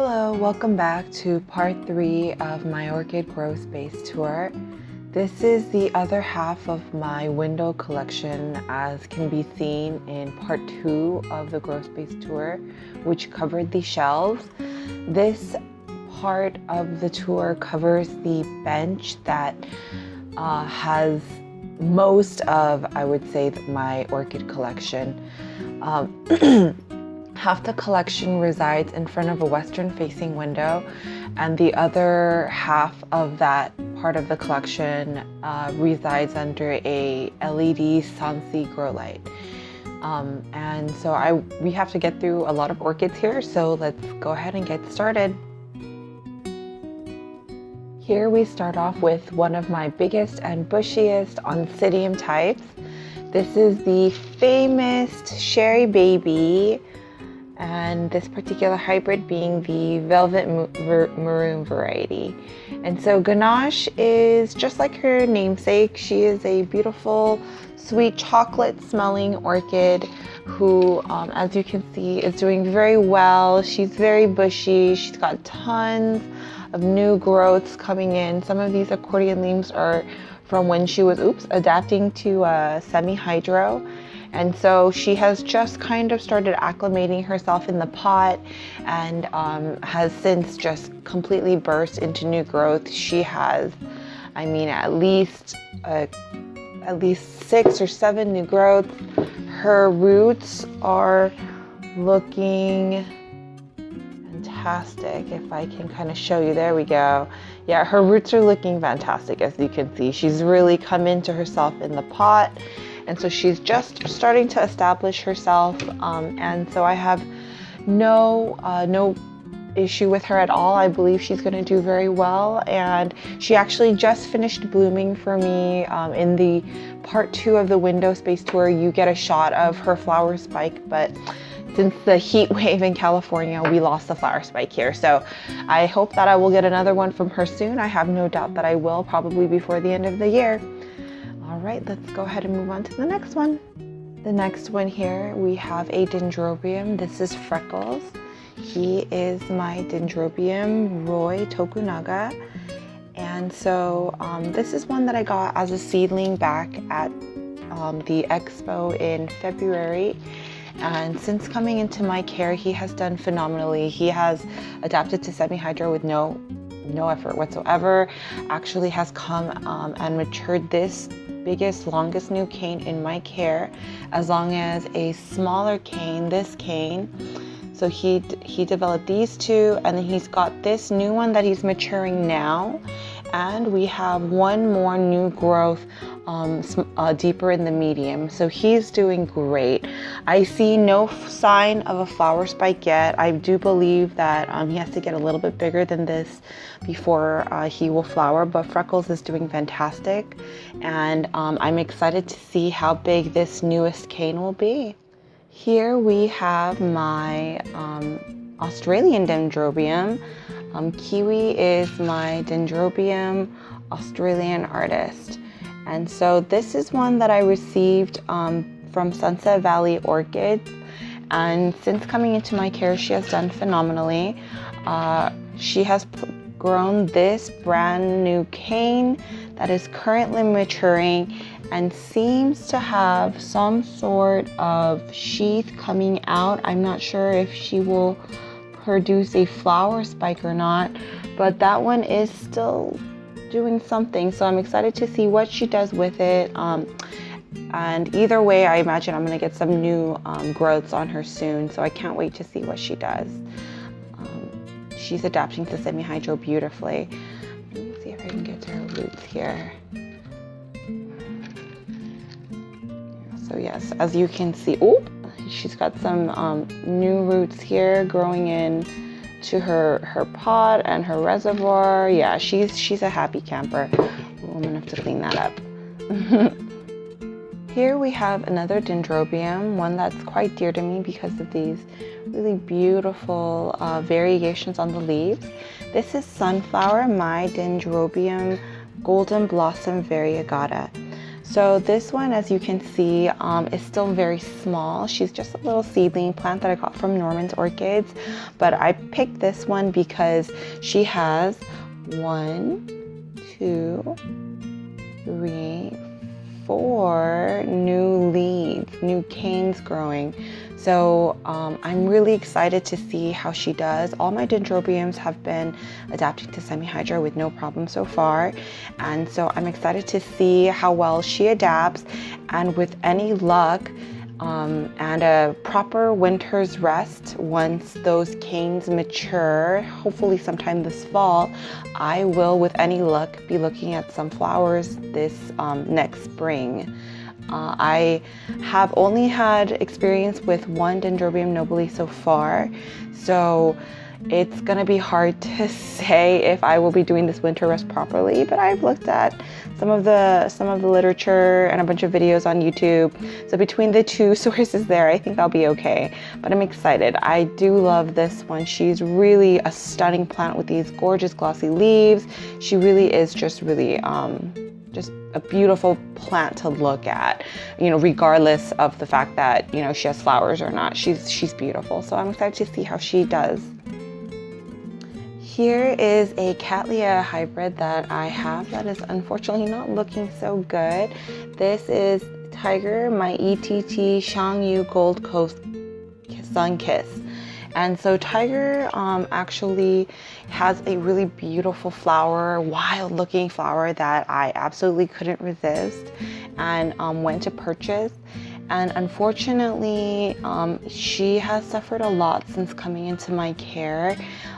Hello, welcome back to part 3 of my orchid grow space tour. This is the other half of my window collection, as can be seen in part 2 of the grow space tour, which covered the shelves. This part of the tour covers the bench that has most of, I would say, my orchid collection. Half the collection resides in front of a western-facing window, and the other half of that part of the collection resides under a LED Sansi grow light. And so we have to get through a lot of orchids here, so let's go ahead and get started. Here we start off with one of my biggest and bushiest Oncidium types. This is the famous Cherie Baby, and this particular hybrid being the velvet maroon variety. And so Ganache is just like her namesake. She is a beautiful, sweet chocolate smelling orchid who, as you can see, is doing very well. She's very bushy. She's got tons of new growths coming in. Some of these accordion leaves are from when she was adapting to semi-hydro. And so she has just kind of started acclimating herself in the pot and has since just completely burst into new growth. She has, at least 6 or 7 new growths. Her roots are looking fantastic. If I can kind of show you, there we go. Yeah, her roots are looking fantastic, as you can see. She's really come into herself in the pot. And so she's just starting to establish herself, and so I have no issue with her at all. I believe she's going to do very well, and she actually just finished blooming for me. In the part 2 of the window space tour, you get a shot of her flower spike, but since the heat wave in California, we lost the flower spike here. So I hope that I will get another one from her soon. I have no doubt that I will, probably before the end of the year. All right, let's go ahead and move on to the next one. The next one here, we have a Dendrobium. This is Freckles. He is my Dendrobium Roy Tokunaga. And so this is one that I got as a seedling back at the expo in February. And since coming into my care, he has done phenomenally. He has adapted to semi-hydro with no effort whatsoever. Actually has come and matured this biggest, longest new cane in my care, as long as a smaller cane, this cane. So he developed these two, and then he's got this new one that he's maturing now, and we have one more new growth deeper in the medium. So he's doing great. I see no sign of a flower spike yet. I do believe that he has to get a little bit bigger than this before he will flower, but Freckles is doing fantastic, and I'm excited to see how big this newest cane will be. Here we have my Australian Dendrobium. Kiwi is my Dendrobium Australian artist. And so this is one that I received from Sunset Valley Orchids. And since coming into my care, she has done phenomenally. She has grown this brand new cane that is currently maturing and seems to have some sort of sheath coming out. I'm not sure if she will produce a flower spike or not, but that one is still doing something, so I'm excited to see what she does with it. And either way, I imagine I'm going to get some new growths on her soon, so I can't wait to see what she does. She's adapting to semi-hydro beautifully. Let me see if I can get to her roots here. So yes, as you can see, she's got some new roots here growing in to her pot and her reservoir. Yeah, she's a happy camper. I'm gonna have to clean that up. Here we have another Dendrobium, one that's quite dear to me because of these really beautiful variations on the leaves. This is Sunflower, my Dendrobium Golden Blossom Variegata. So this one, as you can see, is still very small. She's just a little seedling plant that I got from Norman's Orchids, but I picked this one because she has 1, 2, 3, 4 new leaves, new canes growing. So I'm really excited to see how she does. All my dendrobiums have been adapting to semi-hydro with no problem so far. And so I'm excited to see how well she adapts, and with any luck and a proper winter's rest, once those canes mature, hopefully sometime this fall, I will, with any luck, be looking at some flowers this next spring. I have only had experience with one Dendrobium nobile so far, so it's gonna be hard to say if I will be doing this winter rest properly, but I've looked at some of the literature and a bunch of videos on YouTube. So between the two sources there, I think I'll be okay. But I'm excited. I do love this one. She's really a stunning plant with these gorgeous glossy leaves. She really is just really just a beautiful plant to look at, you know, regardless of the fact that, you know, she has flowers or not. She's beautiful. So I'm excited to see how she does. Here is a Cattleya hybrid that I have that is unfortunately not looking so good. This is Tiger, my ETT Shangyu Gold Coast Sun Kiss. And so Tiger actually has a really beautiful flower, wild looking flower that I absolutely couldn't resist and went to purchase. And unfortunately, she has suffered a lot since coming into my care.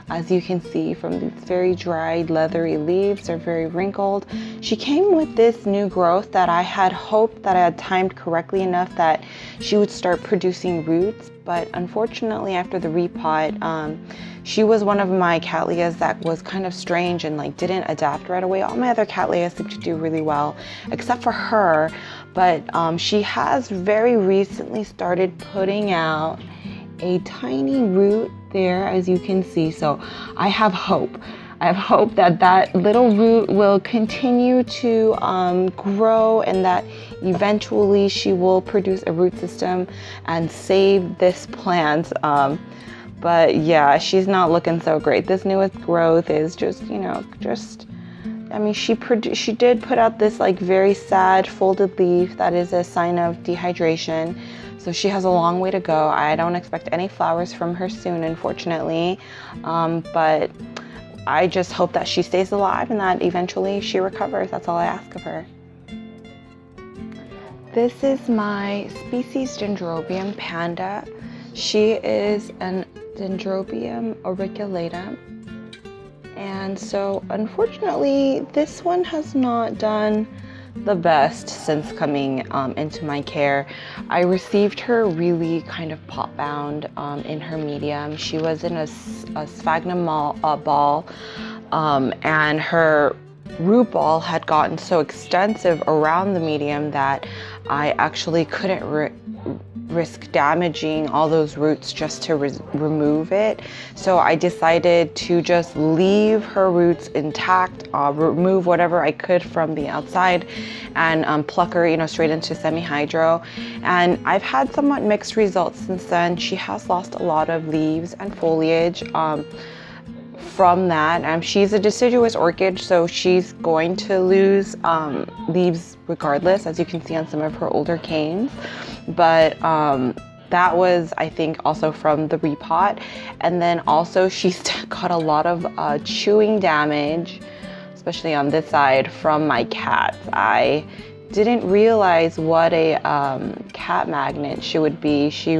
As you can see from these very dried, leathery leaves, they're very wrinkled. She came with this new growth that I had hoped that I had timed correctly enough that she would start producing roots. But unfortunately, after the repot, she was one of my Cattleyas that was kind of strange and like didn't adapt right away. All my other Cattleyas seem to do really well, except for her. But she has very recently started putting out a tiny root there, as you can see. So I have hope. I have hope that that little root will continue to grow, and that eventually she will produce a root system and save this plant. But yeah, she's not looking so great. This newest growth is just, you know, I mean, she did put out this like very sad folded leaf that is a sign of dehydration. So she has a long way to go. I don't expect any flowers from her soon, unfortunately. But I just hope that she stays alive and that eventually she recovers. That's all I ask of her. This is my species Dendrobium panda. She is an Dendrobium auriculatum. And so unfortunately, this one has not done the best since coming into my care. I received her really kind of pot bound in her medium. She was in a sphagnum ball, and her root ball had gotten so extensive around the medium that I actually couldn't risk damaging all those roots just to remove it. So I decided to just leave her roots intact, remove whatever I could from the outside, and pluck her, you know, straight into semi-hydro. And I've had somewhat mixed results since then. She has lost a lot of leaves and foliage from that. She's a deciduous orchid, so she's going to lose leaves regardless, as you can see on some of her older canes. But that was, I think, also from the repot. And then also she's got a lot of chewing damage, especially on this side, from my cats. I didn't realize what a cat magnet she would be. She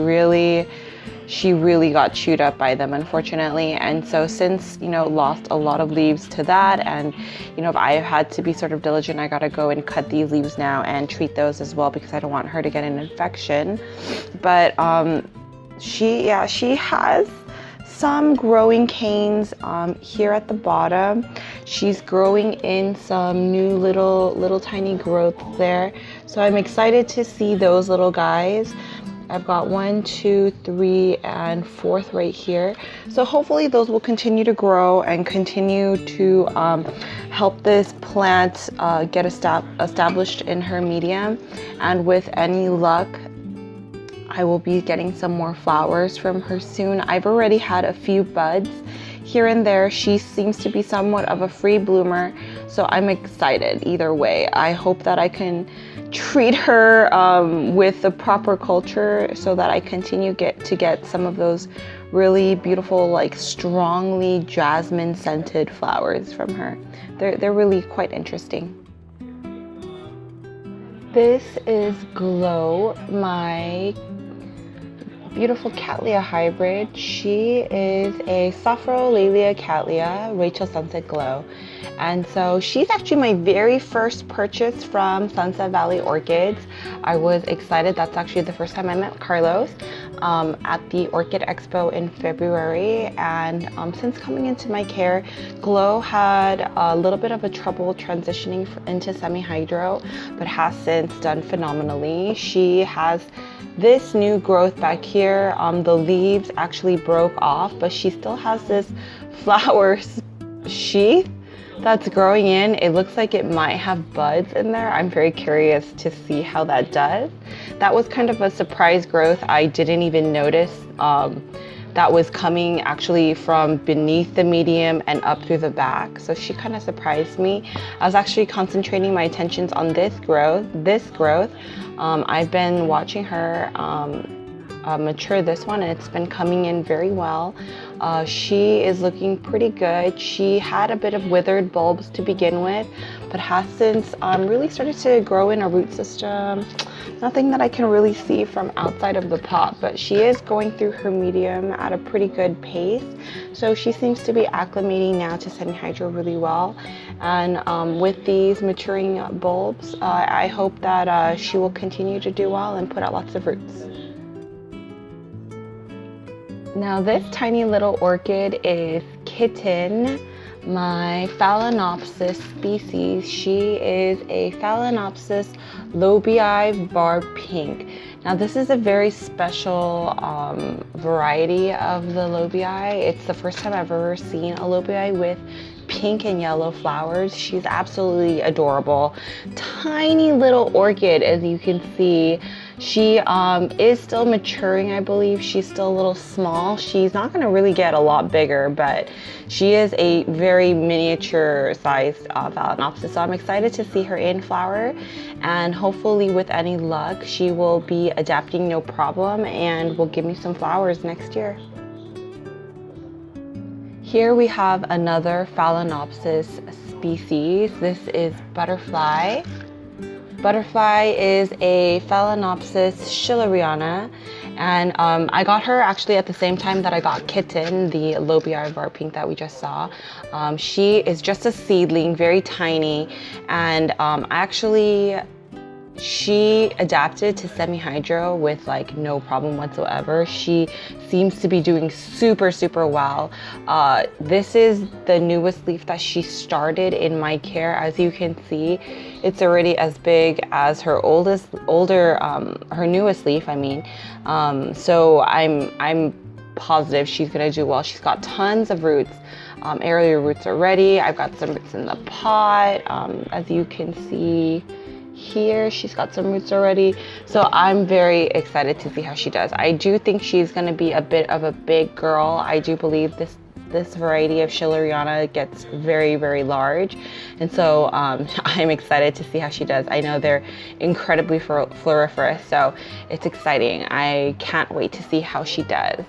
really got chewed up by them, unfortunately. And so since, you know, lost a lot of leaves to that, and, you know, I have had to be sort of diligent. I gotta go and cut these leaves now and treat those as well, because I don't want her to get an infection. But she has some growing canes here at the bottom. She's growing in some new little tiny growth there. So I'm excited to see those little guys. I've got 1, 2, 3, and 4th right here. So hopefully those will continue to grow and continue to help this plant get established in her medium. And with any luck, I will be getting some more flowers from her soon. I've already had a few buds here and there. She seems to be somewhat of a free bloomer, so I'm excited either way. I hope that I can treat her with the proper culture so that I continue to get some of those really beautiful, like strongly jasmine scented flowers from her. They're really quite interesting. This is Glow, my beautiful Cattleya hybrid. She is a Sapphirolalia Cattleya, Rachel Sunset Glow. And so she's actually my very first purchase from Sunset Valley Orchids. I was excited. That's actually the first time I met Carlos at the Orchid Expo in February. And since coming into my care, Glow had a little bit of a trouble transitioning into semi-hydro, but has since done phenomenally. She has this new growth back here. The leaves actually broke off, but she still has this flower sheath that's growing in. It looks like it might have buds in there. I'm very curious to see how that does. That was kind of a surprise growth. I didn't even notice that was coming actually from beneath the medium and up through the back. So she kind of surprised me. I was actually concentrating my attentions on this growth. I've been watching her mature this one, and it's been coming in very well. She is looking pretty good. She had a bit of withered bulbs to begin with, but has since really started to grow in a root system. Nothing that I can really see from outside of the pot, but she is going through her medium at a pretty good pace. So she seems to be acclimating now to semi-hydro really well. And with these maturing bulbs, I hope that she will continue to do well and put out lots of roots. Now this tiny little orchid is Kitten, my Phalaenopsis species. She is a Phalaenopsis lobii Barb pink. Now this is a very special variety of the lobii. It's the first time I've ever seen a lobii with pink and yellow flowers. She's absolutely adorable. Tiny little orchid, as you can see. She is still maturing, I believe. She's still a little small. She's not going to really get a lot bigger, but she is a very miniature sized Phalaenopsis. So I'm excited to see her in flower, and hopefully with any luck, she will be adapting no problem and will give me some flowers next year. Here we have another Phalaenopsis species. This is Butterfly. Butterfly is a Phalaenopsis schilleriana, and I got her actually at the same time that I got Kitten, the lobii Barb pink that we just saw. She is just a seedling, very tiny, and she adapted to semi-hydro with like no problem whatsoever. She seems to be doing super well. This is the newest leaf that she started in my care. As you can see, it's already as big as her her newest leaf, I mean. So I'm positive she's gonna do well. She's got tons of roots. Aerial roots already. I've got some roots in the pot. As you can see here, she's got some roots already. So I'm very excited to see how she does. I do think she's going to be a bit of a big girl. I do believe this variety of schilleriana gets very large, and so I'm excited to see how she does. I know they're incredibly floriferous, so it's exciting. I can't wait to see how she does.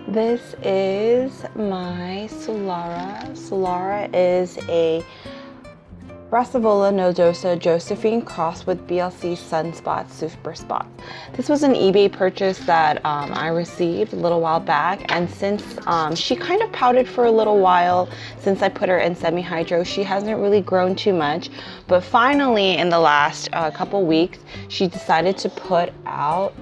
This is my Solara. Solara is a Brassavola nodosa Josephine crossed with BLC Sunspot Super Spot. This was an eBay purchase that I received a little while back, and since she kind of pouted for a little while since I put her in semi-hydro, she hasn't really grown too much, but finally in the last couple weeks she decided to put out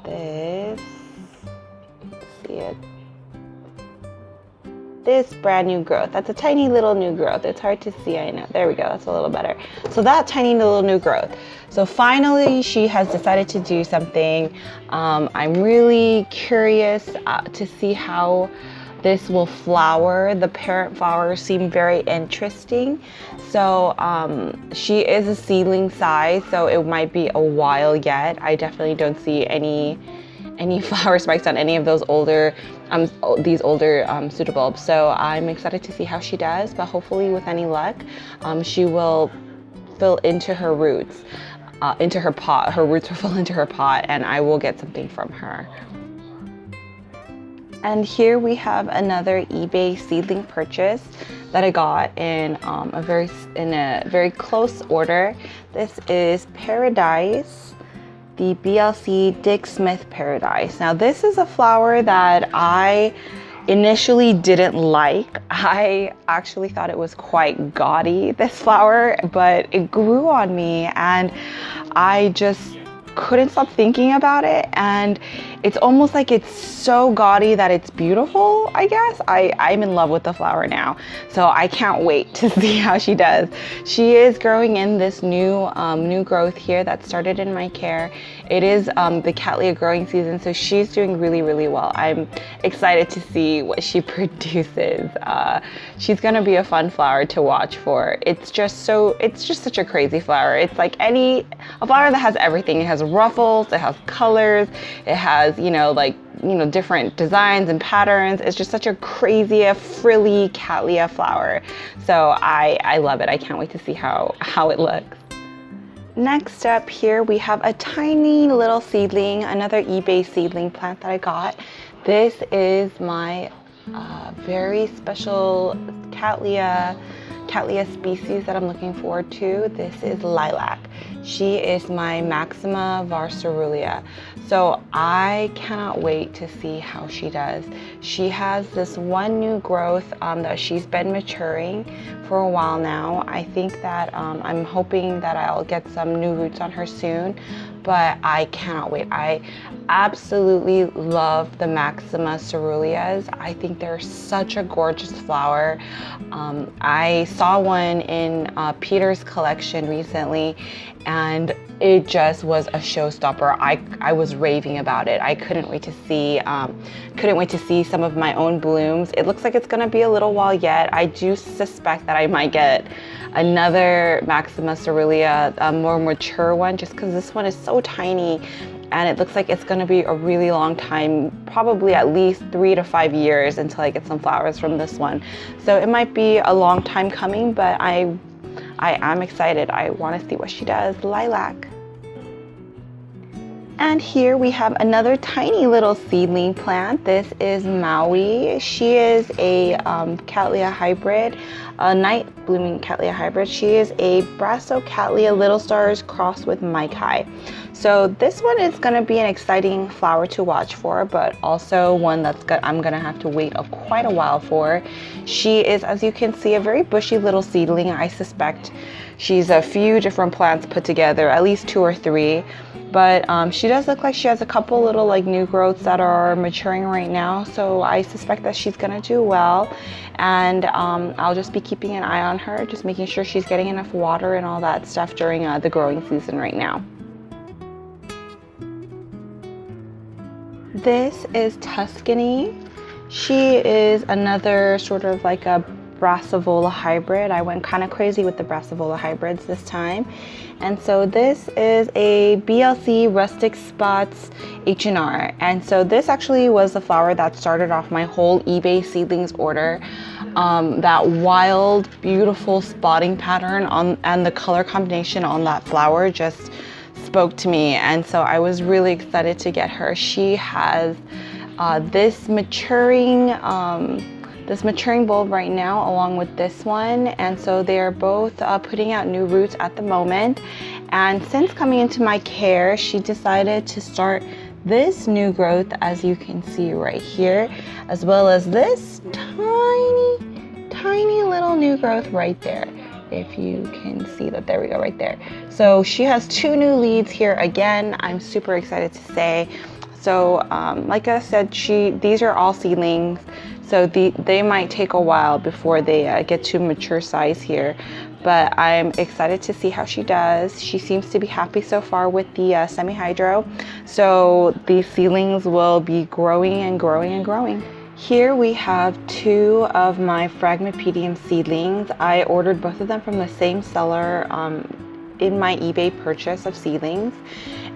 this. See it? this brand new growth. That's a tiny little new growth. It's hard to see, I know. There we go, that's a little better. So that tiny little new growth. So finally she has decided to do something. I'm really curious to see how this will flower. The parent flowers seem very interesting. So she is a seedling size, so it might be a while yet. I definitely don't see any flower spikes on any of those older pseudobulbs. So I'm excited to see how she does, but hopefully with any luck, she will fill into her roots, into her pot. Her roots will fill into her pot, and I will get something from her. And here we have another eBay seedling purchase that I got in a very close order. This is Paradise, the BLC Dick Smith Paradise. Now this is a flower that I initially didn't like. I actually thought it was quite gaudy, this flower, but it grew on me and I just couldn't stop thinking about it, and it's almost like it's so gaudy that it's beautiful, I guess. I'm in love with the flower now, so I can't wait to see how she does. She is growing in this new growth here that started in my care. It is the Cattleya growing season, so she's doing really, really well. I'm excited to see what she produces. She's gonna be a fun flower to watch for. It's just such a crazy flower. It's like a flower that has everything. It has ruffles, it has colors, it has, different designs and patterns. It's just such a crazy, frilly Cattleya flower. So I love it. I can't wait to see how it looks. Next up here we have a tiny little seedling, another eBay seedling plant that I got. This is my very special Cattleya species that I'm looking forward to. This is Lilac. She is my Maxima varcerulia. So I cannot wait to see how she does. She has this one new growth that she's been maturing for a while now. I think that I'm hoping that I'll get some new roots on her soon, but I cannot wait. I absolutely love the Maxima ceruleas. I think they're such a gorgeous flower. I saw one in Peter's collection recently, and it just was a showstopper. I was raving about it. I couldn't wait to see some of my own blooms. It looks like it's gonna be a little while yet. I do suspect that I might get another Maxima cerulean, a more mature one, just because this one is so tiny, and it looks like it's gonna be a really long time, probably at least 3 to 5 years until I get some flowers from this one. So it might be a long time coming, but I am excited. I want to see what she does. Lilac. And here we have another tiny little seedling plant. This is Maui. She is a Cattleya hybrid, a night blooming Cattleya hybrid. She is a Brassocatleya Little Stars crossed with Maikai. So this one is going to be an exciting flower to watch for, but also one I'm going to have to wait quite a while for. She is, as you can see, a very bushy little seedling. I suspect she's a few different plants put together, at least 2 or 3. But she does look like she has a couple little new growths that are maturing right now. So I suspect that she's gonna do well. And I'll just be keeping an eye on her, just making sure she's getting enough water and all that stuff during the growing season right now. This is Tuscany. She is another sort of like a Brassavola hybrid. I went kind of crazy with the Brassavola hybrids this time. And so this is a BLC Rustic Spots H&R. And so this actually was the flower that started off my whole eBay seedlings order. That wild, beautiful spotting pattern and the color combination on that flower just spoke to me. And so I was really excited to get her. She has this maturing bulb right now along with this one, and so they are both putting out new roots at the moment. And since coming into my care, she decided to start this new growth, as you can see right here, as well as this tiny little new growth right there, if you can see that. There we go, right there. So she has 2 new leads here again. I'm super excited to say. So like I said, these are all seedlings. So they might take a while before they get to mature size here. But I'm excited to see how she does. She seems to be happy so far with the semi-hydro. So these seedlings will be growing and growing and growing. Here we have 2 of my Phragmipedium seedlings. I ordered both of them from the same seller in my eBay purchase of seedlings.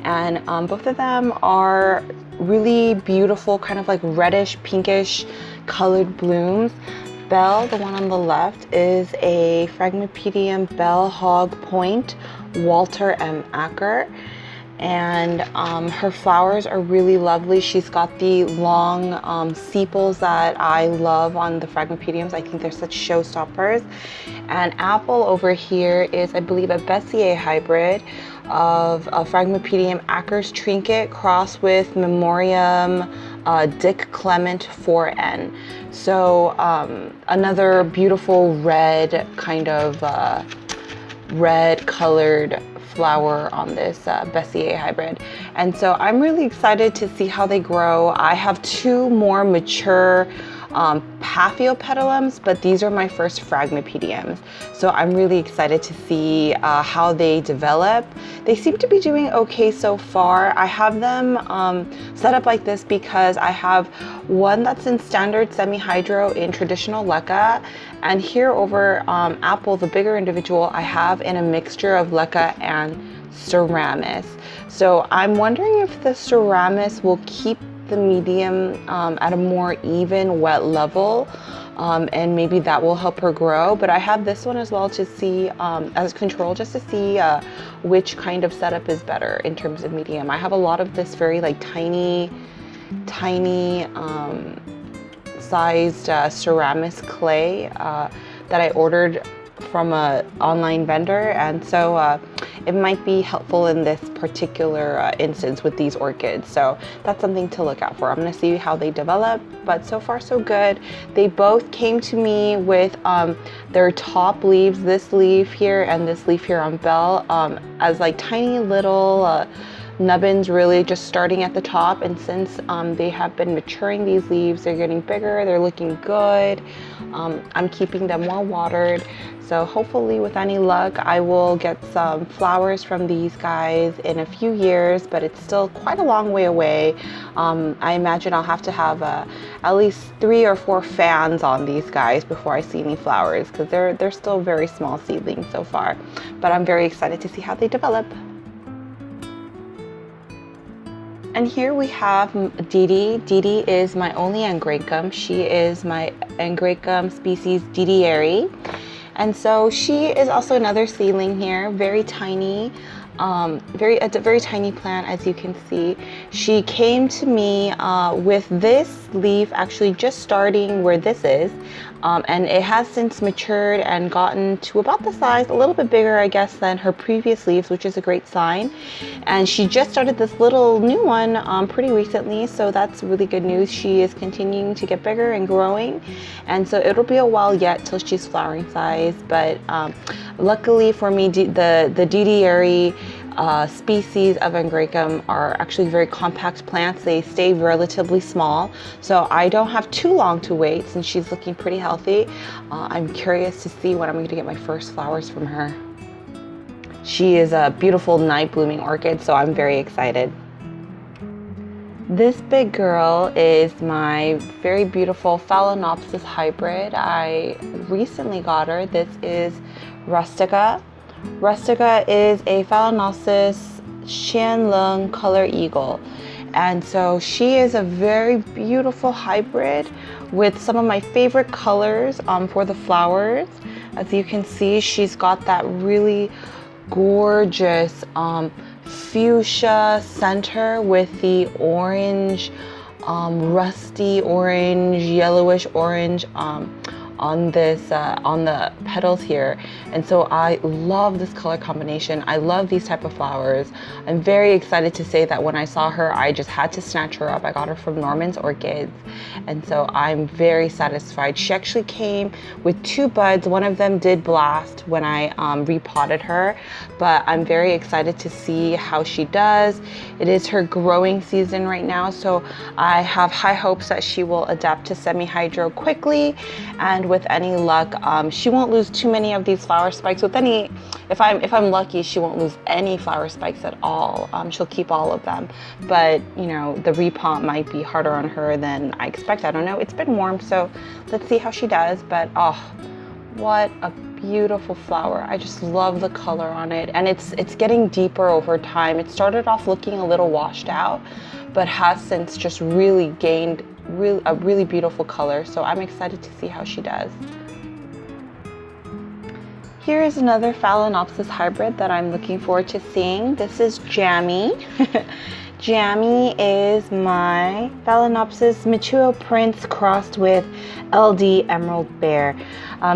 And both of them are really beautiful, kind of like reddish, pinkish colored blooms. Belle, the one on the left, is a Phragmipedium Bell Hog Point Walter M. Acker. And her flowers are really lovely. She's got the long sepals that I love on the Phragmipediums. I think they're such showstoppers. And Apple over here is, I believe, a Bessier hybrid of a Phragmipedium Acker's Trinket crossed with Memoriam Dick Clement 4N. So another beautiful red, kind of red colored flower on this Bessier hybrid. And so I'm really excited to see how they grow. I have 2 more mature Paphiopedilums, but these are my first Phragmipediums. So I'm really excited to see how they develop. They seem to be doing okay so far. I have them set up like this because I have one that's in standard semi-hydro in traditional leca, and here over Apple, the bigger individual, I have in a mixture of leca and Ceramis. So I'm wondering if the Ceramis will keep the medium at a more even wet level, and maybe that will help her grow. But I have this one as well to see as control, just to see which kind of setup is better in terms of medium. I have a lot of this very like tiny sized Ceramis clay that I ordered from an online vendor, and so it might be helpful in this particular instance with these orchids. So that's something to look out for. I'm going to see how they develop, but so far so good. They both came to me with their top leaves, this leaf here and this leaf here on Belle, as like tiny little nubbins, really just starting at the top. And since they have been maturing these leaves, they're getting bigger, they're looking good. I'm keeping them well watered. So hopefully with any luck, I will get some flowers from these guys in a few years, but it's still quite a long way away. I imagine I'll have to have at least 3 or 4 fans on these guys before I see any flowers, because they're still very small seedlings so far. But I'm very excited to see how they develop. And here we have Didi. Didi is my only Angraecum. She is my Angraecum species Didieri. And so she is also another seedling here, very tiny, a very tiny plant, as you can see. She came to me with this leaf actually just starting where this is, and it has since matured and gotten to about the size, a little bit bigger I guess than her previous leaves, which is a great sign. And she just started this little new one pretty recently, so that's really good news. She is continuing to get bigger and growing, and so it'll be a while yet till she's flowering size. But luckily for me, the Didieri species of Angraecum are actually very compact plants. They stay relatively small, so I don't have too long to wait since she's looking pretty healthy. I'm curious to see when I'm going to get my first flowers from her. She is a beautiful night blooming orchid, so I'm very excited. This big girl is my very beautiful Phalaenopsis hybrid. I recently got her. This is Rustica. Rustica is a Phalaenopsis Qianlong color eagle, and so she is a very beautiful hybrid with some of my favorite colors for the flowers. As you can see, she's got that really gorgeous fuchsia center with the orange, rusty orange, yellowish orange on on this on the petals here. And so I love this color combination. I love these type of flowers. I'm very excited to say that when I saw her, I just had to snatch her up. I got her from Norman's Orchids, and so I'm very satisfied. She actually came with 2 buds. One of them did blast when I repotted her, but I'm very excited to see how she does. It is her growing season right now, so I have high hopes that she will adapt to semi-hydro quickly, and with any luck, she won't lose too many of these flower spikes. If I'm lucky, she won't lose any flower spikes at all. She'll keep all of them, but you know, the repot might be harder on her than I expect. I don't know. It's been warm, so let's see how she does. But oh, what a beautiful flower. I just love the color on it, and it's getting deeper over time. It started off looking a little washed out, but has since just really gained a really beautiful color. So I'm excited to see how she does. Here is another Phalaenopsis hybrid that I'm looking forward to seeing. This is Jammy. Jammy is my Phalaenopsis Michuo Prince crossed with LD Emerald Bear.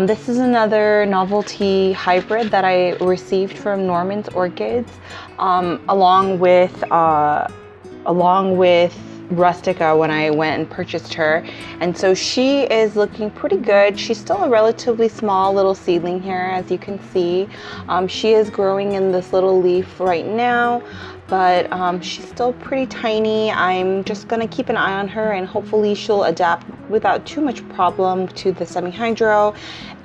This is another novelty hybrid that I received from Norman's Orchids, along with Rustica when I went and purchased her. And so she is looking pretty good. She's still a relatively small little seedling here, as you can see. She is growing in this little leaf right now, but she's still pretty tiny. I'm just gonna keep an eye on her, and hopefully she'll adapt without too much problem to the semi-hydro,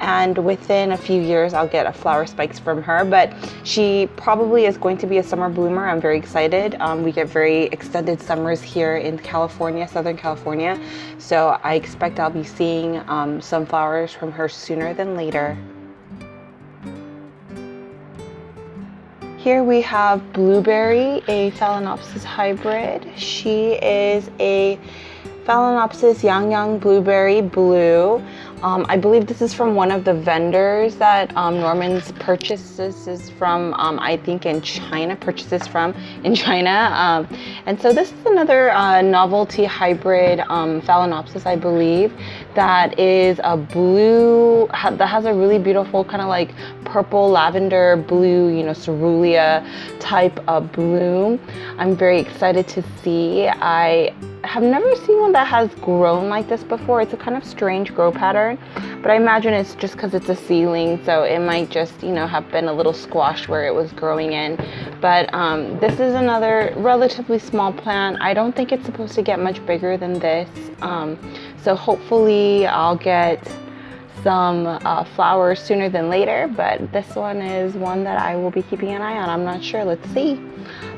and within a few years I'll get a flower spikes from her. But she probably is going to be a summer bloomer. I'm very excited. We get very extended summers here in California, Southern California, so I expect I'll be seeing some flowers from her sooner than later. Here we have Blueberry, a Phalaenopsis hybrid. She is a Phalaenopsis Yang Blueberry Blue. I believe this is from one of the vendors that Norman's purchases from, I think in China, and so this is another novelty hybrid Phalaenopsis, I believe, that is a blue, that has a really beautiful kind of like purple lavender blue, you know, cerulean type of bloom. I'm very excited to see. I have never seen one that has grown like this before. It's a kind of strange grow pattern, but I imagine it's just because it's a seedling, so it might just, you know, have been a little squash where it was growing in. But this is another relatively small plant. I don't think it's supposed to get much bigger than this, so hopefully I'll get some flowers sooner than later, but this one is one that I will be keeping an eye on. I'm not sure, let's see.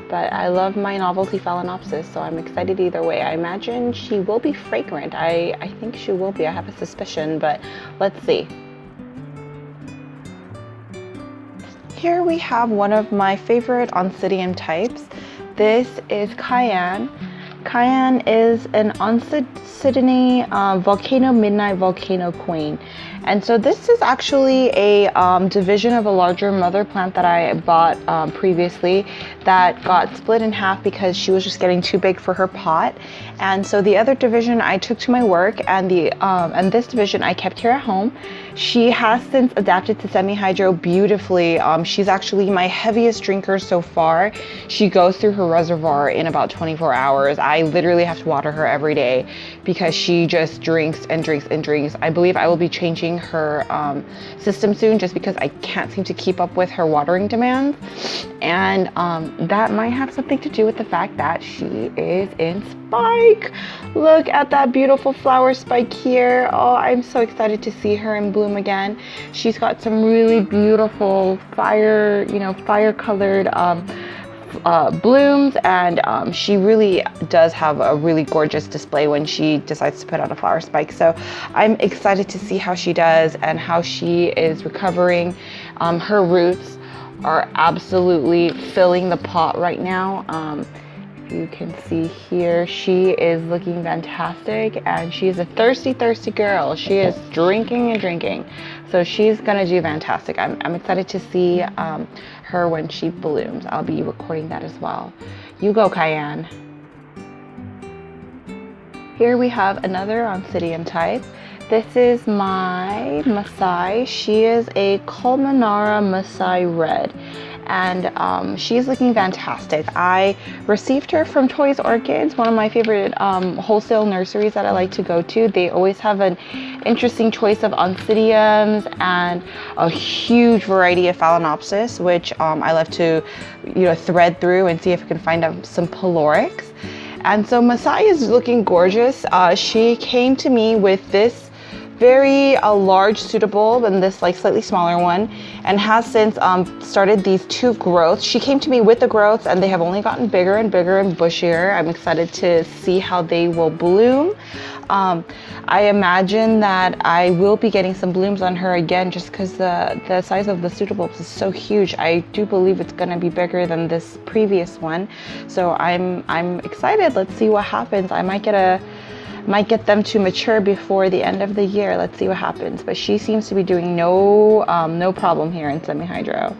But I love my novelty Phalaenopsis, so I'm excited either way. I imagine she will be fragrant. I think she will be. I have a suspicion, but let's see. Here we have one of my favorite Oncidium types. This is Cayenne. Cayenne is an Oncidium Volcano Midnight Volcano Queen. And so this is actually a division of a larger mother plant that I bought previously that got split in half because she was just getting too big for her pot. And so the other division I took to my work, and this division I kept here at home. She has since adapted to semi-hydro beautifully. She's actually my heaviest drinker so far. She goes through her reservoir in about 24 hours. I literally have to water her every day because she just drinks and drinks and drinks. I believe I will be changing her system soon just because I can't seem to keep up with her watering demands. And that might have something to do with the fact that she is in spike. Look at that beautiful flower spike here. Oh, I'm so excited to see her in bloom again. She's got some really beautiful fire colored blooms, and she really does have a really gorgeous display when she decides to put out a flower spike. So I'm excited to see how she does and how she is recovering. Her roots are absolutely filling the pot right now. You can see here, she is looking fantastic, and she is a thirsty girl. She is drinking and drinking, so she's gonna do fantastic. I'm excited to see her when she blooms. I'll be recording that as well. You go, Cayenne. Here we have another Oncidium type. This is my Maasai. She is a Colmenara Maasai Red, and she's looking fantastic. I received her from Toys Orchids, one of my favorite wholesale nurseries that I like to go to. They always have an interesting choice of oncidiums and a huge variety of Phalaenopsis, which I love to, thread through and see if I can find out some Pelorix. And so Maasai is looking gorgeous. She came to me with this very large pseudobulb and this like slightly smaller one, and has since started these 2 growths. She came to me with the growths and they have only gotten bigger and bigger and bushier. I'm excited to see how they will bloom. I imagine that I will be getting some blooms on her again, just because the size of the pseudobulbs is so huge. I do believe it's going to be bigger than this previous one, so I'm excited. Let's see what happens. I might get them to mature before the end of the year. Let's see what happens. But she seems to be doing no problem here in semi-hydro.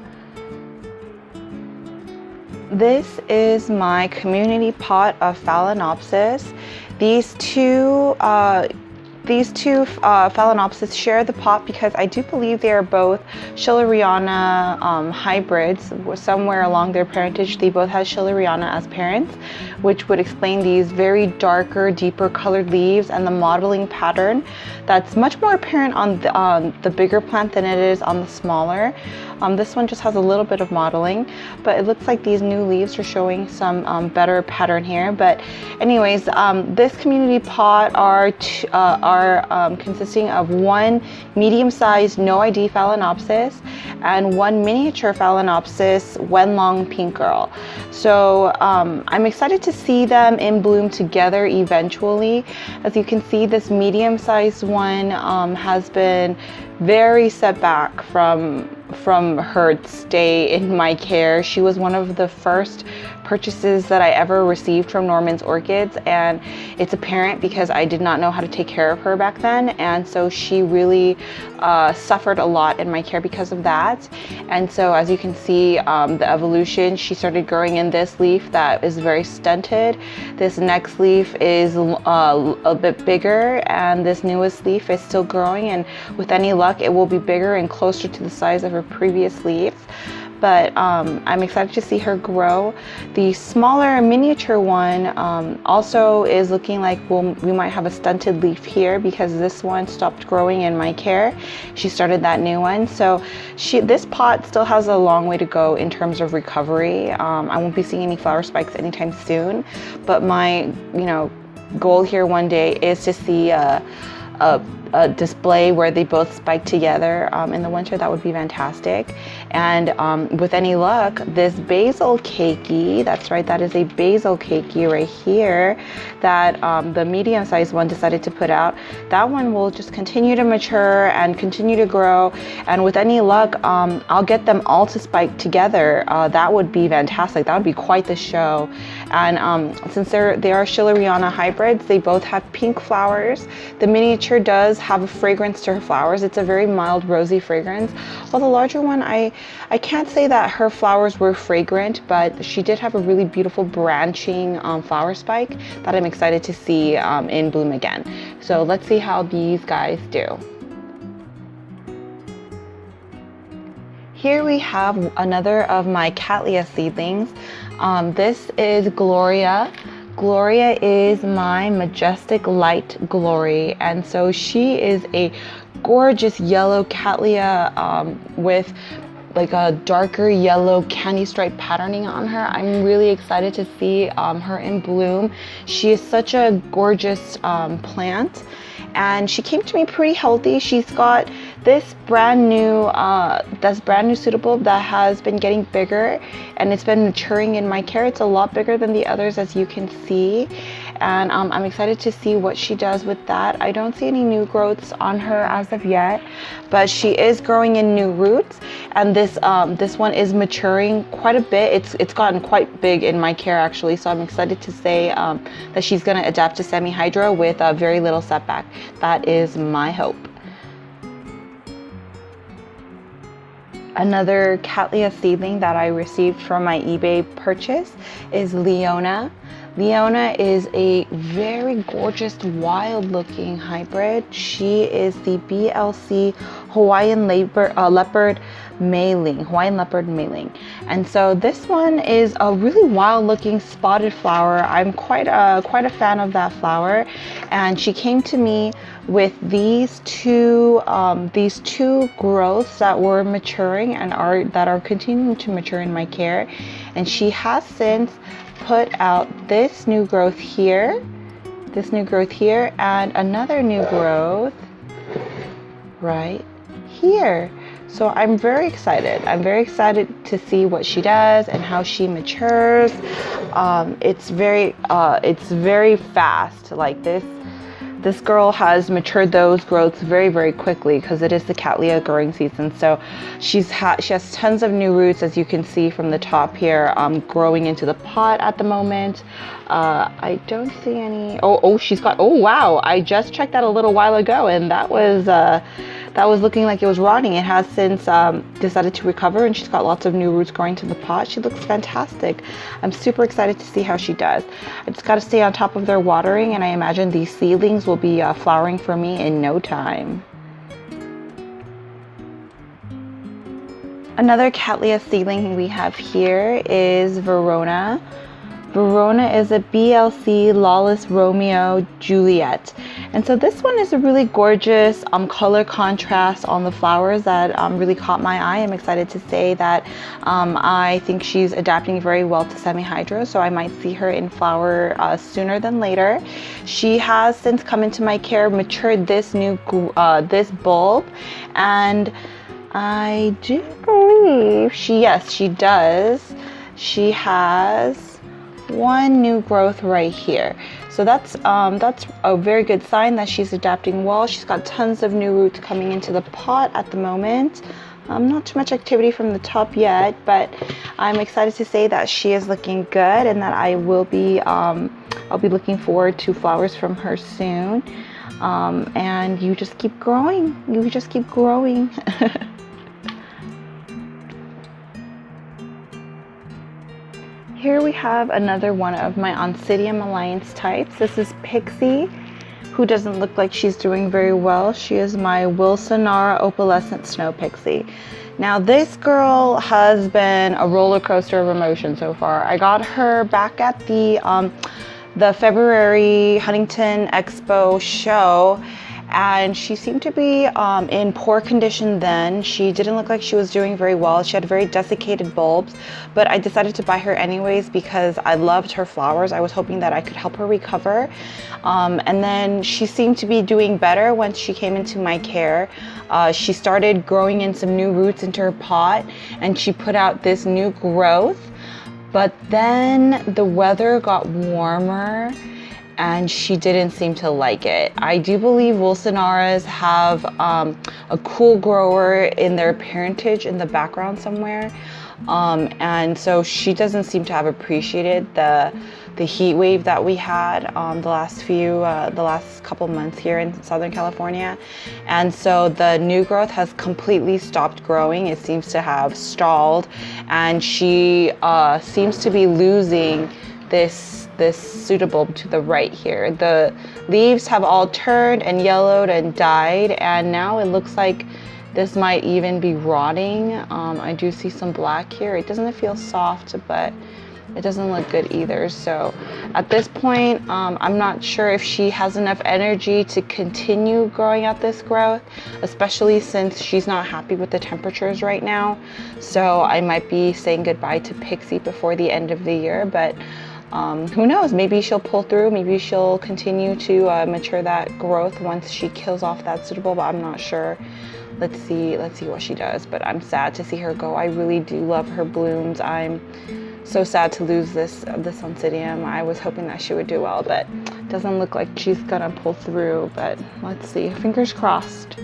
This is my community pot of Phalaenopsis. These two Phalaenopsis share the pot because I do believe they are both Schilleriana hybrids. Somewhere along their parentage, they both had Schilleriana as parents, which would explain these very darker, deeper colored leaves and the modeling pattern that's much more apparent on the bigger plant than it is on the smaller. This one just has a little bit of modeling, but it looks like these new leaves are showing some better pattern here. But anyways, this community pot are consisting of 1 medium-sized no ID Phalaenopsis and 1 miniature Phalaenopsis Wenlong Pink Girl. So I'm excited to see them in bloom together eventually. As you can see, this medium-sized one has been very set back from her stay in my care. She was one of the first purchases that I ever received from Norman's Orchids, and it's apparent because I did not know how to take care of her back then, and so she really suffered a lot in my care because of that. And so as you can see, the evolution, she started growing in this leaf that is very stunted. This next leaf is a bit bigger, and this newest leaf is still growing, and with any luck it will be bigger and closer to the size of her previous leaves. But I'm excited to see her grow. The smaller miniature one also is looking like we might have a stunted leaf here because this one stopped growing in my care. She started that new one. So this pot still has a long way to go in terms of recovery. I won't be seeing any flower spikes anytime soon, but my goal here one day is to see a display where they both spike together in the winter. That would be fantastic. And with any luck, this basil keiki, that's right, that is a basil keiki right here that the medium-sized one decided to put out. That one will just continue to mature and continue to grow, and with any luck I'll get them all to spike together. That would be fantastic. That would be quite the show. And since they are Schilleriana hybrids, they both have pink flowers. The miniature does have a fragrance to her flowers. It's a very mild rosy fragrance, while the larger one, I can't say that her flowers were fragrant, but she did have a really beautiful branching flower spike that I'm excited to see in bloom again. So let's see how these guys do. Here we have another of my Cattleya seedlings. This is Gloria. Gloria is my majestic light glory, and so she is a gorgeous yellow Cattleya with like a darker yellow candy stripe patterning on her. I'm really excited to see her in bloom. She is such a gorgeous plant, and she came to me pretty healthy. She's got this brand new pseudobulb that has been getting bigger, and it's been maturing in my care. It's a lot bigger than the others, as you can see, and I'm excited to see what she does with that. I don't see any new growths on her as of yet, but she is growing in new roots, and this one is maturing quite a bit. It's gotten quite big in my care actually, so I'm excited to say that she's going to adapt to semi-hydro with very little setback. That is my hope. Another Cattleya seedling that I received from my eBay purchase is Leona. Leona is a very gorgeous, wild-looking hybrid. She is the BLC Hawaiian leopard mailing. And so this one is a really wild-looking spotted flower. I'm quite a fan of that flower. And she came to me with these two growths that were maturing and that are continuing to mature in my care. And she has since put out this new growth here, and another new growth right here. So I'm very excited. I'm very excited to see what she does and how she matures. It's very fast. Like this girl has matured those growths very, very quickly because it is the Cattleya growing season. So she has tons of new roots, as you can see from the top here, growing into the pot at the moment. I don't see any. She's got. Oh wow! I just checked that a little while ago, and that was looking like it was rotting. It has since decided to recover, and she's got lots of new roots growing to the pot. She looks fantastic. I'm super excited to see how she does. I just got to stay on top of their watering, and I imagine these seedlings will be flowering for me in no time. Another Cattleya seedling we have here is Verona. Verona is a BLC Lawless Romeo Juliet. And so this one is a really gorgeous color contrast on the flowers that really caught my eye. I'm excited to say that I think she's adapting very well to semi-hydro, so I might see her in flower sooner than later. She has since come into my care, matured this this bulb, and I do believe she does. She has one new growth right here. So that's a very good sign that she's adapting well. She's got tons of new roots coming into the pot at the moment. Not too much activity from the top yet, but I'm excited to say that she is looking good and that I'll be looking forward to flowers from her soon. And you just keep growing. You just keep growing. Here we have another one of my Oncidium Alliance types. This is Pixie, who doesn't look like she's doing very well. She is my Wilsonara opalescent snow pixie. Now this girl has been a roller coaster of emotion so far. I got her back at the February Huntington Expo show, and she seemed to be in poor condition then. She didn't look like she was doing very well. She had very desiccated bulbs, but I decided to buy her anyways because I loved her flowers. I was hoping that I could help her recover. And then she seemed to be doing better once she came into my care. She started growing in some new roots into her pot, and she put out this new growth. But then the weather got warmer, and she didn't seem to like it. I do believe Wilsonaras have a cool grower in their parentage in the background somewhere. And so she doesn't seem to have appreciated the heat wave that we had the last couple months here in Southern California. And so the new growth has completely stopped growing. It seems to have stalled, and she seems to be losing this pseudobulb to the right here. The leaves have all turned and yellowed and died, and now it looks like this might even be rotting. I do see some black here. It doesn't feel soft, but it doesn't look good either. So at this point, I'm not sure if she has enough energy to continue growing out this growth, especially since she's not happy with the temperatures right now. So I might be saying goodbye to Pixie before the end of the year, but who knows, maybe she'll pull through. Maybe she'll continue to mature that growth once she kills off that pseudobulb. I'm not sure. Let's see what she does, but I'm sad to see her go. I really do love her blooms. I'm so sad to lose this Oncidium. I was hoping that she would do well, but it doesn't look like she's gonna pull through, but let's see, fingers crossed.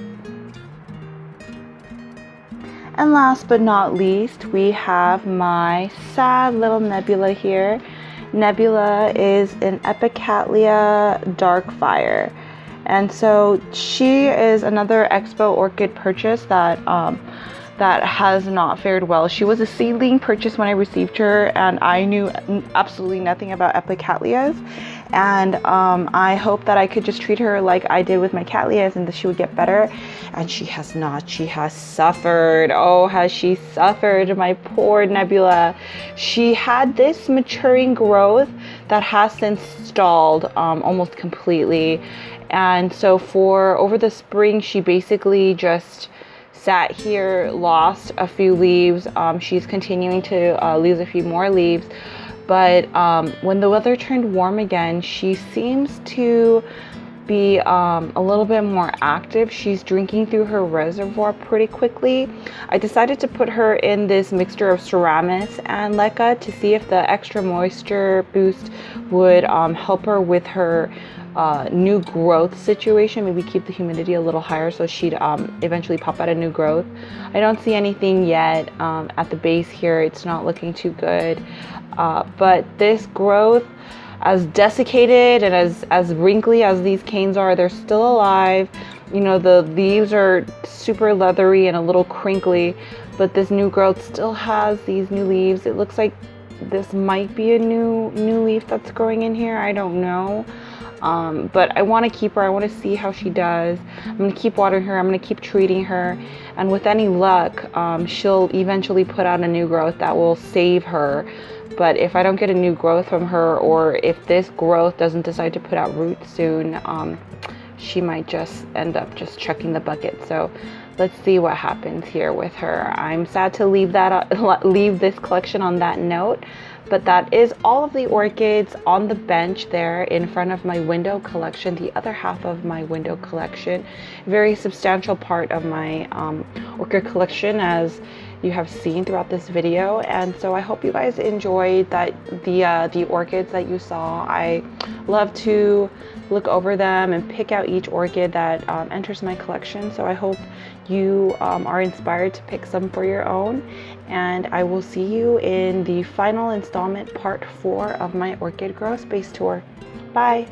And last but not least, we have my sad little Nebula here. Nebula is an Epicatlia Darkfire. And so she is another Expo Orchid purchase that that has not fared well. She was a seedling purchased when I received her, and I knew absolutely nothing about epicatlias. And I hope that I could just treat her like I did with my cattleyas and that she would get better. And she has not. She has suffered. Oh, has she suffered, my poor Nebula. She had this maturing growth that has since stalled almost completely. And so for over the spring, she basically just sat here, lost a few leaves. She's continuing to lose a few more leaves. But when the weather turned warm again, she seems to be a little bit more active. She's drinking through her reservoir pretty quickly. I decided to put her in this mixture of Ceramis and Leca to see if the extra moisture boost would help her with her new growth situation. Maybe keep the humidity a little higher so she'd eventually pop out a new growth. I don't see anything yet at the base here. It's not looking too good. But this growth, as desiccated and as wrinkly as these canes are, they're still alive. You know, the leaves are super leathery and a little crinkly, but this new growth still has these new leaves. It looks like this might be a new leaf that's growing in here. I don't know. But I want to keep her. I want to see how she does. I'm going to keep watering her. I'm going to keep treating her. And with any luck, she'll eventually put out a new growth that will save her. But if I don't get a new growth from her, or if this growth doesn't decide to put out roots soon, she might just end up just chucking the bucket. So let's see what happens here with her. I'm sad to leave this collection on that note. But that is all of the orchids on the bench there in front of my window collection, the other half of my window collection. Very substantial part of my orchid collection, as you have seen throughout this video. And so I hope you guys enjoyed the orchids that you saw. I love to look over them and pick out each orchid that enters my collection. So I hope you are inspired to pick some for your own. And I will see you in the final installment, part 4 of my Orchid Grow Space Tour. Bye!